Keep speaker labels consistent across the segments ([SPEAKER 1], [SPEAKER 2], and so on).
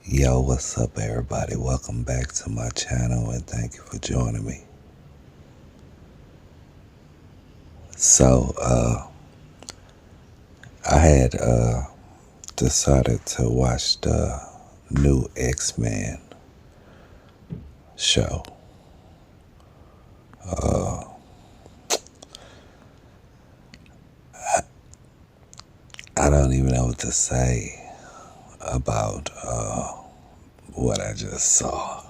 [SPEAKER 1] Yo, what's up, everybody? Welcome back to my channel and thank you for joining me. So, I had decided to watch the new X-Men show. I don't even know what to say about what I just saw.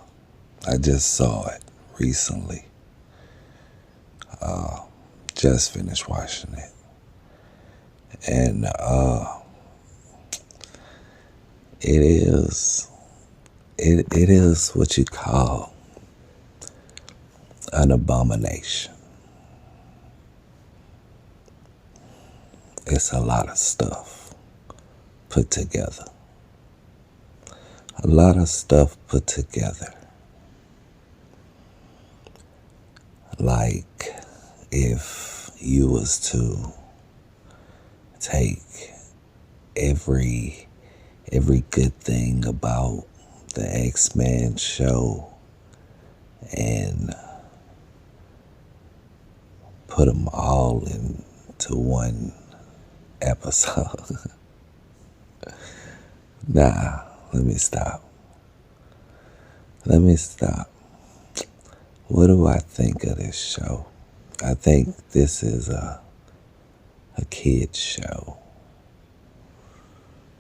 [SPEAKER 1] I just saw it recently. Just finished watching it. And it is it is what you call an abomination. It's a lot of stuff put together. A lot of stuff put together. Like if you was to take every good thing about the X-Men show and put them all into one episode. Nah, let me stop. What do I think of this show? I think this is a kid's show.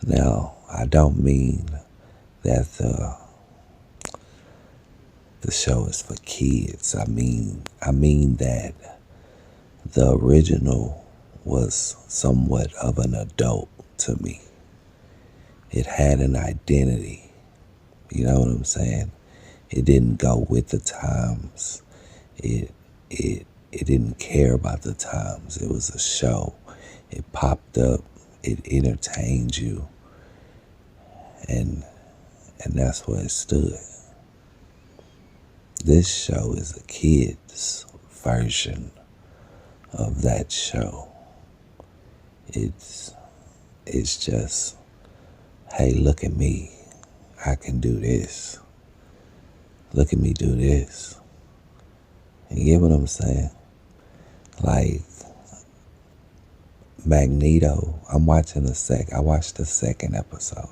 [SPEAKER 1] Now, I don't mean that the show is for kids. I mean that the original was somewhat of an adult to me. It had an identity. You know what I'm saying? It didn't go with the times. It didn't care about the times. It was a show. It popped up. It entertained you. And that's where it stood. This show is a kid's version of that show. It's just, hey, look at me. I can do this. Look at me do this. You get what I'm saying? Like Magneto, I watched the second episode.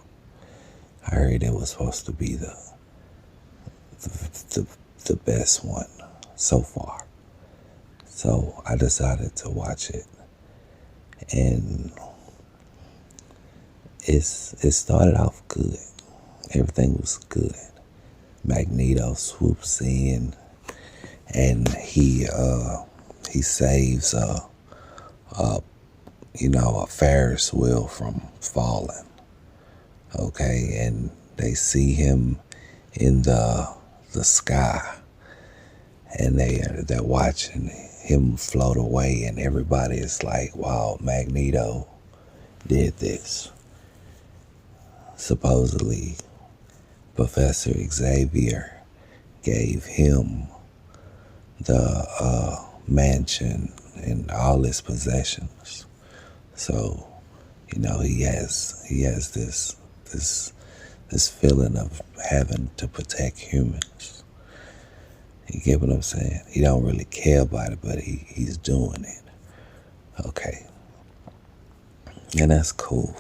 [SPEAKER 1] I heard it was supposed to be the best one so far. So I decided to watch it. And it started off good. Everything was good. Magneto swoops in and he saves a Ferris wheel from falling. Okay, and they see him in the sky, and they're watching him float away, and everybody is like, "Wow, Magneto did this." Supposedly, Professor Xavier gave him the mansion and all his possessions. So, he has this feeling of having to protect humans. You get what I'm saying? He don't really care about it, but he's doing it. Okay. And that's cool.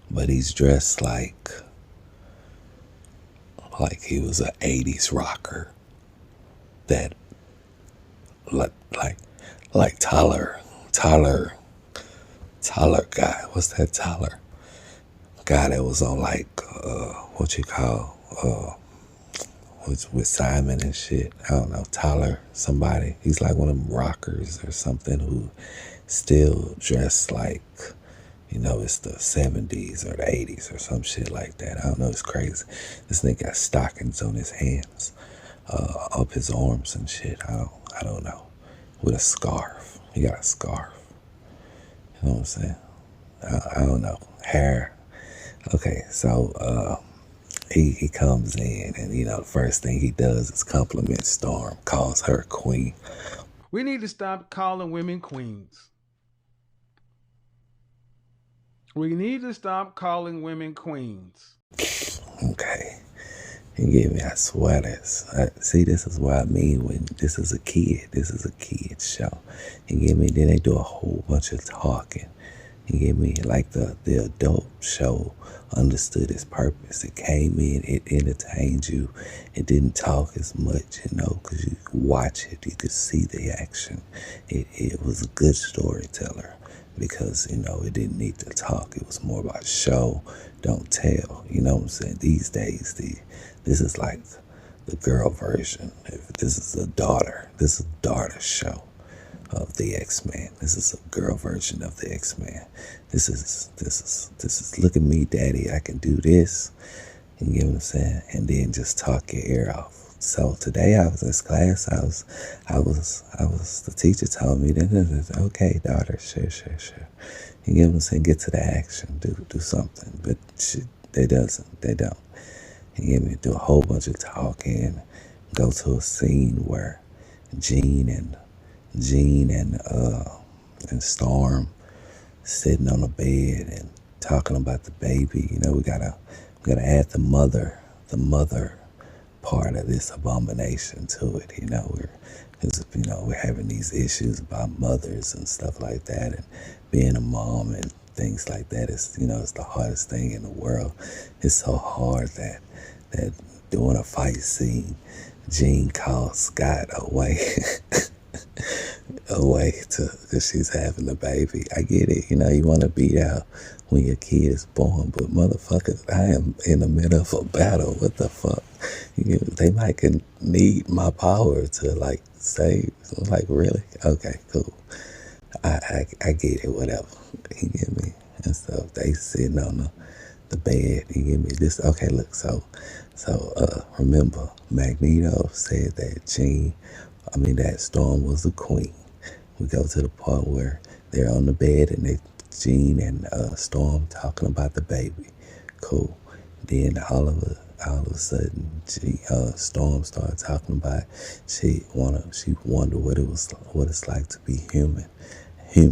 [SPEAKER 1] But he's dressed like he was an 80s rocker that like Tyler guy. What's that Tyler guy that was on what you call with Simon and shit? I don't know, Tyler somebody. He's like one of them rockers or something who still dressed like it's the 70s or the 80s or some shit like that. I don't know, it's crazy. This nigga got stockings on his hands, up his arms and shit. I don't know. With a scarf. He got a scarf. You know what I'm saying? I don't know. Hair. Okay, so he comes in and the first thing he does is compliment Storm, calls her queen.
[SPEAKER 2] We need to stop calling women queens. We need to stop calling women queens.
[SPEAKER 1] Okay. And give me, I swear this. See, this is what I mean when this is a kid. This is a kid show. And give me, then they do a whole bunch of talking. You get me? Like the adult show understood its purpose. It came in, it entertained you. It didn't talk as much, because you could watch it, you could see the action. It was a good storyteller because, it didn't need to talk. It was more about show, don't tell. You know what I'm saying? These days, this is like the girl version. If this is this is a daughter show of the X-Men. This is a girl version of the X-Men. This is look at me, daddy, I can do this. You get what I'm saying? And then just talk your ear off. So today I was in this class, the teacher told me that, okay, daughter, sure. You get what I'm saying? Get to the action, do something. But they don't. You get me? Do a whole bunch of talking, go to a scene where Jean and Storm sitting on the bed and talking about the baby. We gotta add the mother part of this abomination to it. We're having these issues about mothers and stuff like that, and being a mom and things like that is it's the hardest thing in the world. It's so hard that during a fight scene, Jean calls Scott away. Because she's having a baby. I get it. You want to beat out when your kid is born, but motherfucker, I am in the middle of a battle. What the fuck? They might need my power to save. Like, really? Okay, cool. I get it. Whatever. You get me? And so they sitting on the bed. You get me? This okay? Look, so remember, Magneto said that Storm was a queen. We go to the part where they're on the bed and Jean and Storm talking about the baby. Cool. Then all of a sudden, Storm started talking about she wondered what it's like to be human. She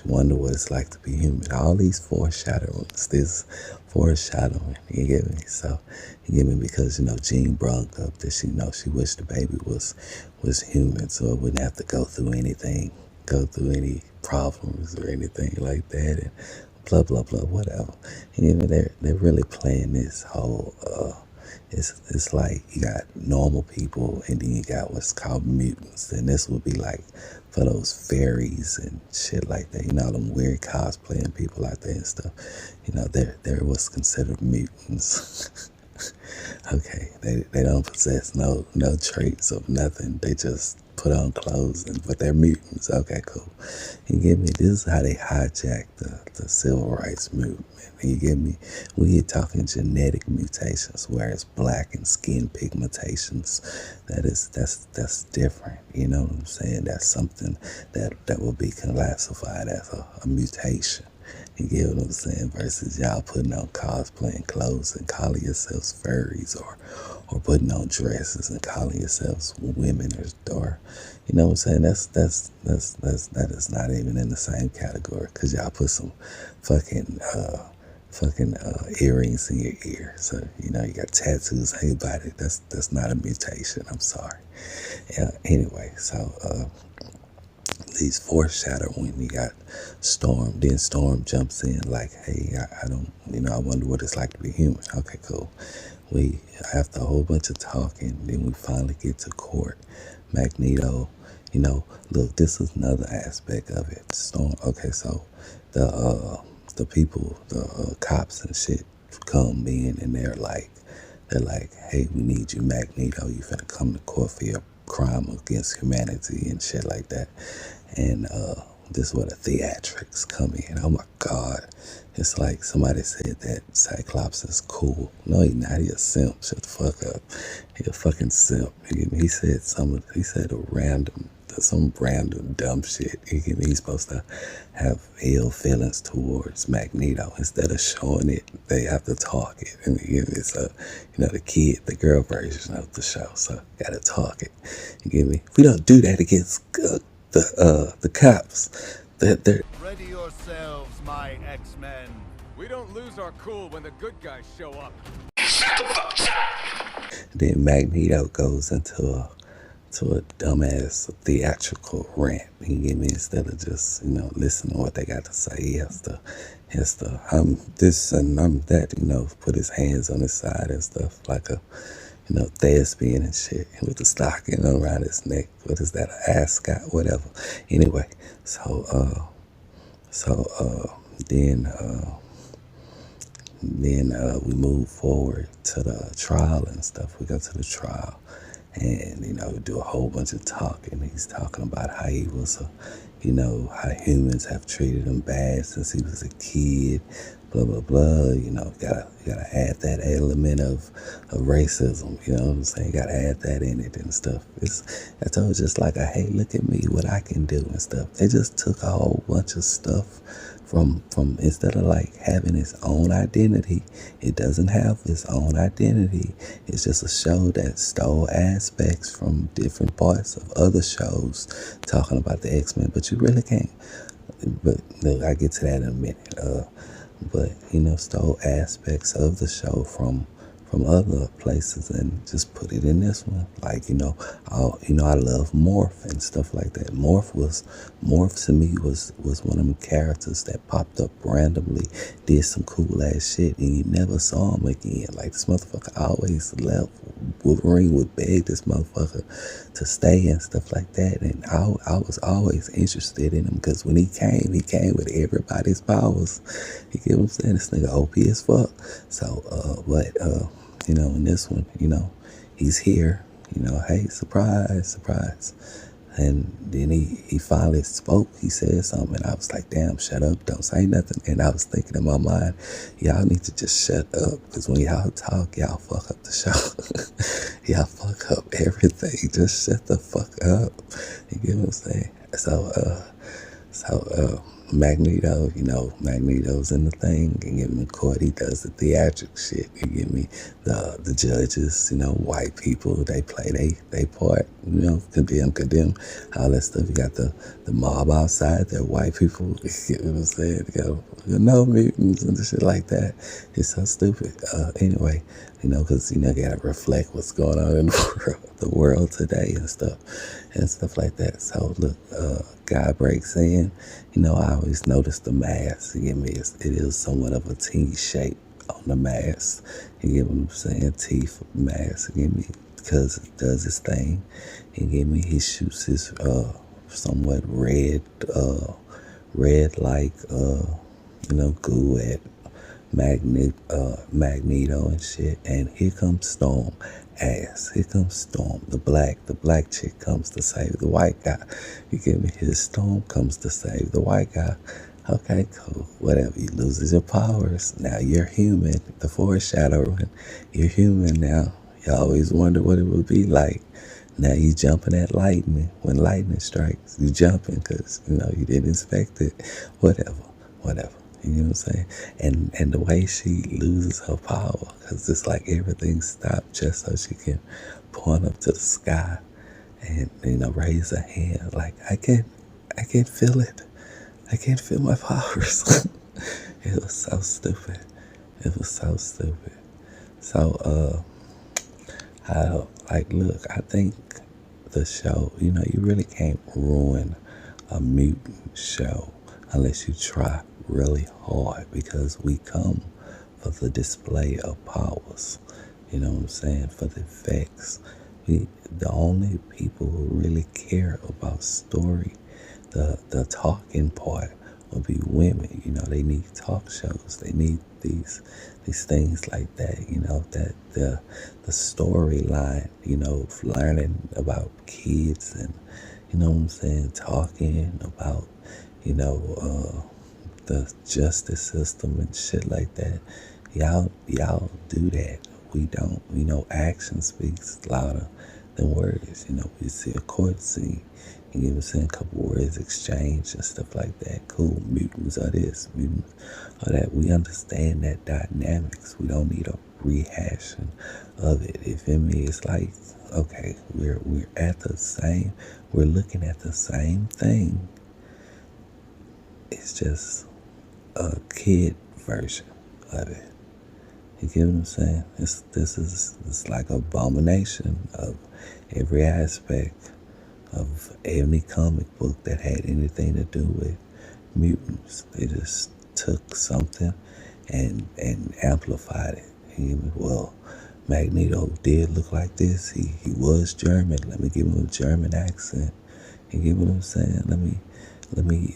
[SPEAKER 1] wonder what it's like to be human. All these foreshadowings, this foreshadowing, you get me? So, you get me? Because, Jean brought up that she wished the baby was human, so it wouldn't have to go through any problems or anything like that, and blah, blah, blah, whatever. And, they're really playing this whole, it's like you got normal people and then you got what's called mutants. And this would be like for those fairies and shit like that. Them weird cosplaying people out there and stuff. They're what's considered mutants. Okay, they don't possess no traits of nothing. They just put on clothes, but they're mutants. Okay, cool. You get me? This is how they hijack the civil rights movement. You get me? We're talking genetic mutations, whereas black and skin pigmentations, that's different. You know what I'm saying? That's something that will be classified as a mutation. You get what I'm saying? Versus y'all putting on cosplaying clothes and calling yourselves furries, or putting on dresses and calling yourselves women, or you know what I'm saying? That is not even in the same category, because y'all put some fucking earrings in your ear. So you got tattoos on your body. That's not a mutation. I'm sorry. Yeah. Anyway, so these foreshadowing, you got Storm, then Storm jumps in like, hey, I don't, I wonder what it's like to be human. Okay, cool. After a whole bunch of talking, then we finally get to court. Magneto, look, this is another aspect of it. Storm, okay, so the people, the cops and shit come in and they're like, hey, we need you, Magneto. You finna come to court for your crime against humanity and shit like that. And this is where the theatrics come in. Oh my God. It's like somebody said that Cyclops is cool. No, he's not. He a simp. Shut the fuck up. He a fucking simp. He said some random dumb shit. He's supposed to have ill feelings towards Magneto. Instead of showing it, they have to talk it. And it's the girl version of the show. So gotta talk it. You get me? We don't do that against the cops. They're
[SPEAKER 3] ready yourselves, my X-Men.
[SPEAKER 2] We don't lose our cool when the good guys show up.
[SPEAKER 4] Shut the
[SPEAKER 1] Then Magneto goes into a dumbass theatrical rant. You get me? Instead of just, listening to what they got to say, he has to, I'm this and I'm that, put his hands on his side and stuff like a, thespian and shit with the stocking around his neck. What is that? An ascot, whatever. Anyway, so, so, then, we move forward to the trial and stuff. We go to the trial and, we do a whole bunch of talking. He's talking about how he was how humans have treated him bad since he was a kid, blah, blah, blah. Gotta add that element of racism, you know what I'm saying? Gotta add that in it and stuff. I told just like hey, look at me, what I can do and stuff. They just took a whole bunch of stuff from instead of like having its own identity, it doesn't have its own identity. It's just a show that stole aspects from different parts of other shows talking about the X-Men, but you really can't. But look, I get to that in a minute. But stole aspects of the show from other places and just put it in this one. Like, I love Morph and stuff like that. Morph to me was one of them characters that popped up randomly, did some cool ass shit, and you never saw him again. Like, this motherfucker always left. Wolverine would beg this motherfucker to stay and stuff like that. And I was always interested in him because when he came with everybody's powers. You get what I'm saying? This nigga OP as fuck. So, in this one, he's here, hey, surprise, surprise. And then he finally spoke. He said something, and I was like, damn, shut up, don't say nothing. And I was thinking in my mind, y'all need to just shut up, because when y'all talk, y'all fuck up the show. Y'all fuck up everything. Just shut the fuck up. You get what I'm saying? So, Magneto, Magneto's in the thing. You get me? Court, he does the theatric shit. You get me? The judges, white people, they play they part, condemn, all that stuff. You got the mob outside, they're white people. You get what I'm saying? No mutants and shit like that. It's so stupid. Anyway, because, you gotta reflect what's going on in the world today and stuff like that. So, look, guy breaks in. I always notice the mask. You get me? It is somewhat of a T shape on the mask. You get what I'm saying? Teeth mask. You get me? Because it does its thing. You get me? He shoots his somewhat red like goo at Magneto and shit. And here comes Storm. Here comes Storm. The black chick comes to save the white guy. You get me? His Storm comes to save the white guy. Okay, cool. Whatever. You loses your powers. Now you're human. The foreshadowing. You're human now. You always wonder what it would be like. Now you jumping at lightning. When lightning strikes, you jumping because, you didn't expect it. Whatever. You know what I'm saying? And the way she loses her power, because it's like everything stopped just so she can point up to the sky and, raise her hand. Like, I can't feel it. I can't feel my powers. It was so stupid. So, look, I think the show, you really can't ruin a mutant show unless you try really hard, because we come for the display of powers. You know what I'm saying? For the effects. The only people who really care about story, the talking part, will be women. They need talk shows. They need these things like that. That the storyline. Learning about kids and what I'm saying, talking about the justice system and shit like that. Y'all do that. We don't. Action speaks louder than words. We see a court scene. You know what I'm saying? A couple words exchanged and stuff like that. Cool. Mutants are this, mutants are that. We understand that dynamics. We don't need a rehashing of it. If in me, it's like, okay, we're looking at the same thing. It's just a kid version of it. You get what I'm saying? It's like abomination of every aspect of any comic book that had anything to do with mutants. They just took something and amplified it. Well, Magneto did look like this. He was German. Let me give him a German accent. You get what I'm saying? Let me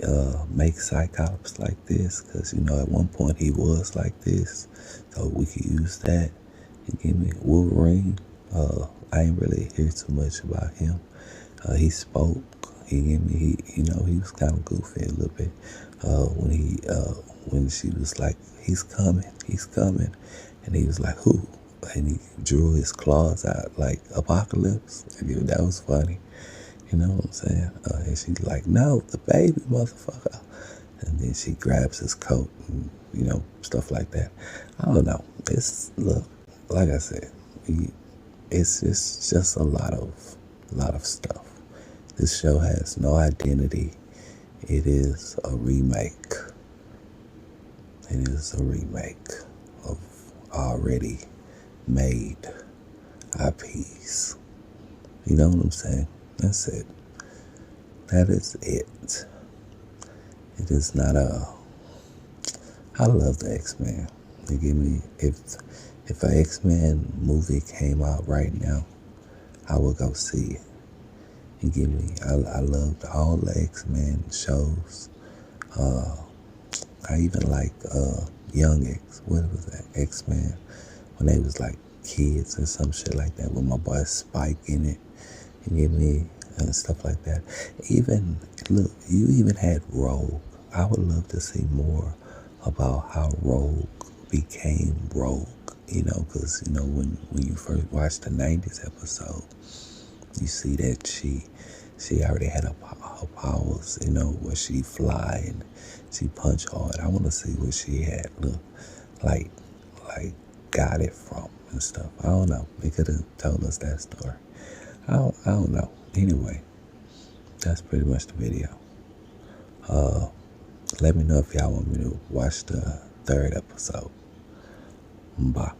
[SPEAKER 1] make Cyclops like this, because at one point he was like this, so we could use that. You give me Wolverine. I ain't really hear too much about him. He spoke. He gave me. He was kind of goofy a little bit. When she was like, he's coming, and he was like, who? And he drew his claws out like Apocalypse. And that was funny. You know what I'm saying? And she's like, no, the baby, motherfucker. And then she grabs his coat and, stuff like that. I don't know. Look, like I said, it's just a lot of stuff. This show has no identity. It is a remake. It is a remake of already made IPs. You know what I'm saying? That's it. That is it. It is not I love the X-Men. You give me, if an X-Men movie came out right now, I would go see it. You give me, I loved all the X-Men shows. I even like Young X, what was that, X-Men, when they was like kids or some shit like that, with my boy Spike in it. You give me, and stuff like that. Even, look, you even had Rogue. I would love to see more about how Rogue became Rogue, because, when you first watch the 90s episode, you see that she already had her powers, where she fly and she punch hard. I want to see what she had, look, like got it from and stuff. I don't know. They could have told us that story. I don't know. Anyway, that's pretty much the video. Let me know if y'all want me to watch the third episode. Bye.